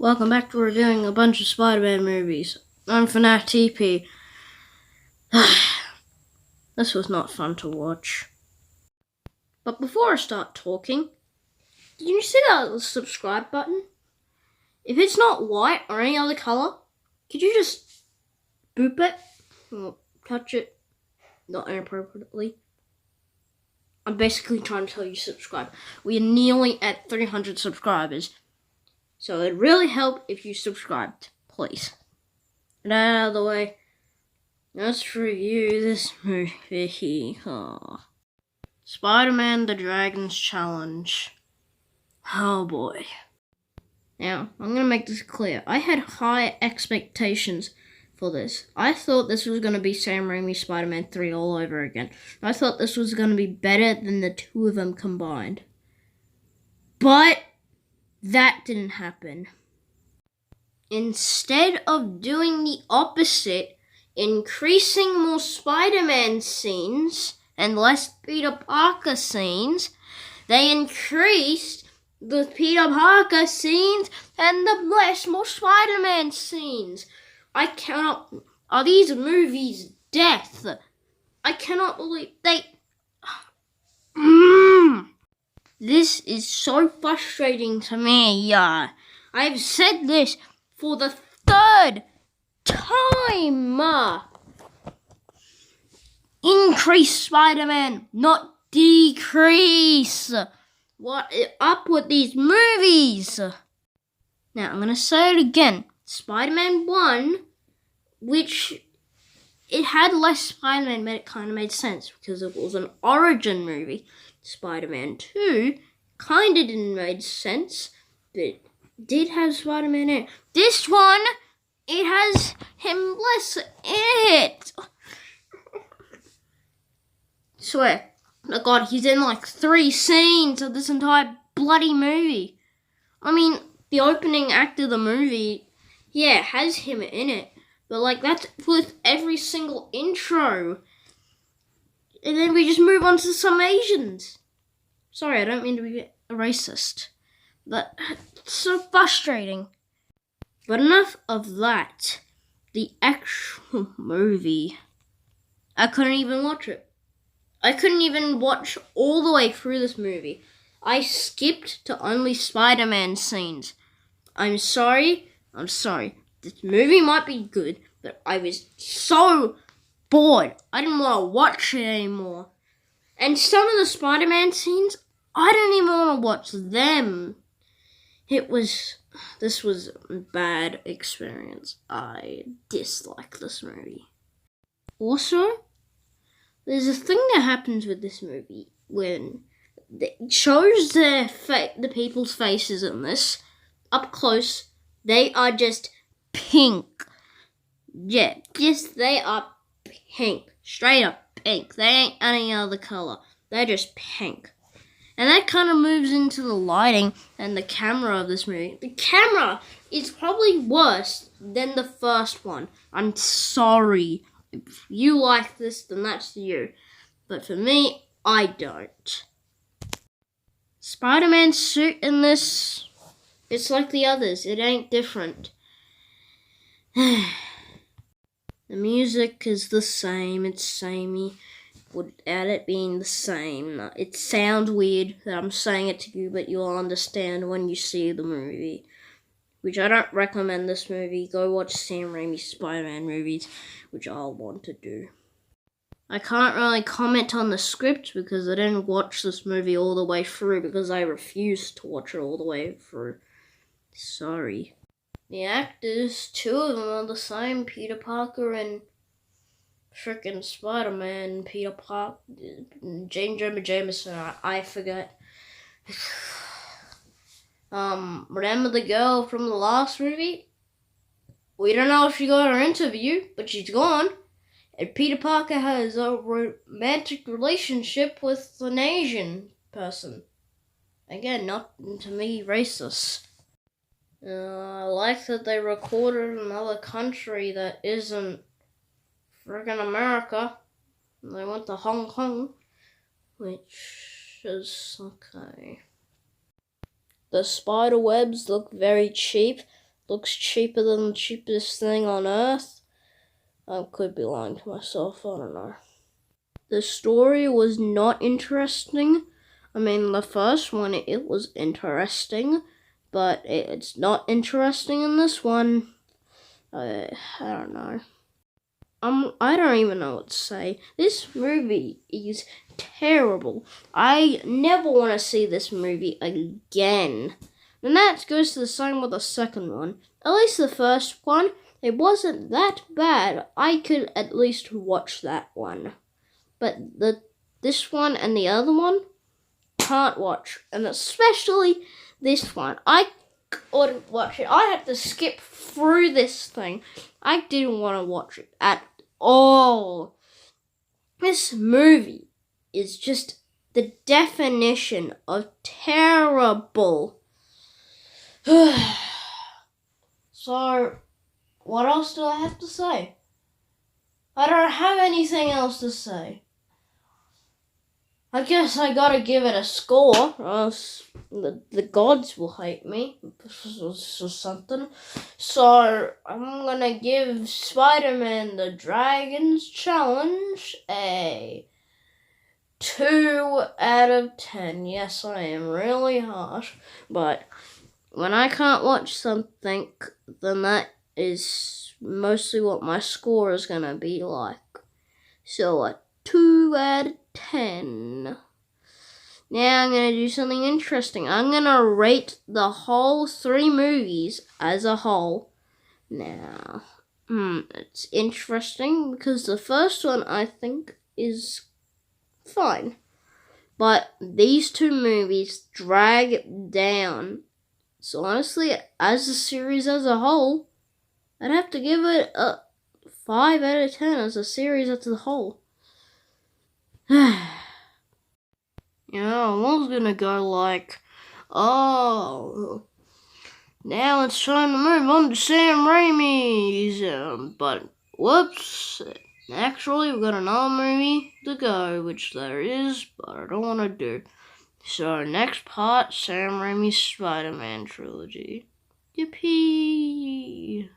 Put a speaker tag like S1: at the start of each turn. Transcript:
S1: Welcome back to reviewing a bunch of Spider-Man movies. I'm FNAF TP. This was not fun to watch. But before I start talking, did you see that subscribe button? If it's not white or any other color, could you just boop it or touch it not inappropriately? I'm basically trying to tell you to subscribe. We are nearly at 300 subscribers. So it'd really help if you subscribed, please. Get out of the way. Let's review this movie. Spider-Man the Dragon's Challenge. Oh boy. Now, I'm going to make this clear. I had high expectations for this. I thought this was going to be Sam Raimi's Spider-Man 3 all over again. I thought this was going to be better than the two of them combined. But that didn't happen. Instead of doing the opposite, increasing more Spider-Man scenes and less Peter Parker scenes, they increased the Peter Parker scenes and the more Spider-Man scenes. Are these movies death? I cannot believe they... This is so frustrating to me. I've said this for the third time. Increase Spider-Man, not decrease. What is up with these movies? Now, I'm going to say it again. Spider-Man 1, which it had less Spider-Man, but it kind of made sense because it was an origin movie. Spider-Man 2 kind of didn't make sense, but did have Spider-Man in it. This one, it has him less in it. Swear to God, he's in like 3 scenes of this entire bloody movie. I mean, the opening act of the movie, yeah, has him in it, but like that's with every single intro. And then we just move on to some Asians. Sorry, I don't mean to be a racist. But it's so frustrating. But enough of that. The actual movie. I couldn't even watch it. I couldn't even watch all the way through this movie. I skipped to only Spider-Man scenes. I'm sorry. This movie might be good, but I was so bored. I didn't want to watch it anymore. And some of the Spider-Man scenes, I didn't even want to watch them. This was a bad experience. I dislike this movie. Also, there's a thing that happens with this movie when it shows the people's faces in this up close. They are just pink. Yeah, they are pink. Straight up pink. They ain't any other color. They're just pink. And that kind of moves into the lighting and the camera of this movie. The camera is probably worse than the first one. I'm sorry. If you like this, then that's you. But for me, I don't. Spider-Man's suit in this, it's like the others. It ain't different. The music is the same. It's samey. Without it being the same. It sounds weird that I'm saying it to you, but you'll understand when you see the movie. Which I don't recommend this movie. Go watch Sam Raimi's Spider-Man movies, which I'll want to do. I can't really comment on the script because I didn't watch this movie all the way through because I refused to watch it all the way through. Sorry. The actors, 2 of them are the same, Peter Parker and frickin' Spider-Man, Peter Parker, Jane Jonah Jameson, I forget. Remember the girl from the last movie? We don't know if she got her interview, but she's gone. And Peter Parker has a romantic relationship with an Asian person. Again, not to me racist. I like that they recorded another country that isn't friggin' America. They went to Hong Kong, which is okay. The spider webs look very cheap. looks cheaper than the cheapest thing on earth. I could be lying to myself, I don't know. The story was not interesting. I mean, the first one, it was interesting, but it's not interesting in this one. I don't know. I don't even know what to say. This movie is terrible. I never want to see this movie again. And that goes to the same with the second one. At least the first one, it wasn't that bad. I could at least watch that one. But this one and the other one, can't watch. And especially this one. I couldn't watch it. I had to skip through this thing. I didn't want to watch it at all. This movie is just the definition of terrible. So, what else do I have to say? I don't have anything else to say. I guess I gotta give it a score, or else the gods will hate me or something. So I'm gonna give Spider-Man the Dragon's Challenge a 2 out of 10. Yes, I am really harsh, but when I can't watch something, then that is mostly what my score is gonna be like. So a 2 out of 10. Now I'm going to do something interesting. I'm going to rate the whole 3 movies as a whole. Now, it's interesting because the first one I think is fine. But these 2 movies drag down. So honestly, as a series as a whole, I'd have to give it a 5 out of 10 as a series as a whole. I was gonna go like, oh, now it's time to move on to Sam Raimi's, but whoops, actually we've got another movie to go, which there is, but I don't want to do. So next part, Sam Raimi's Spider-Man trilogy. Yippee!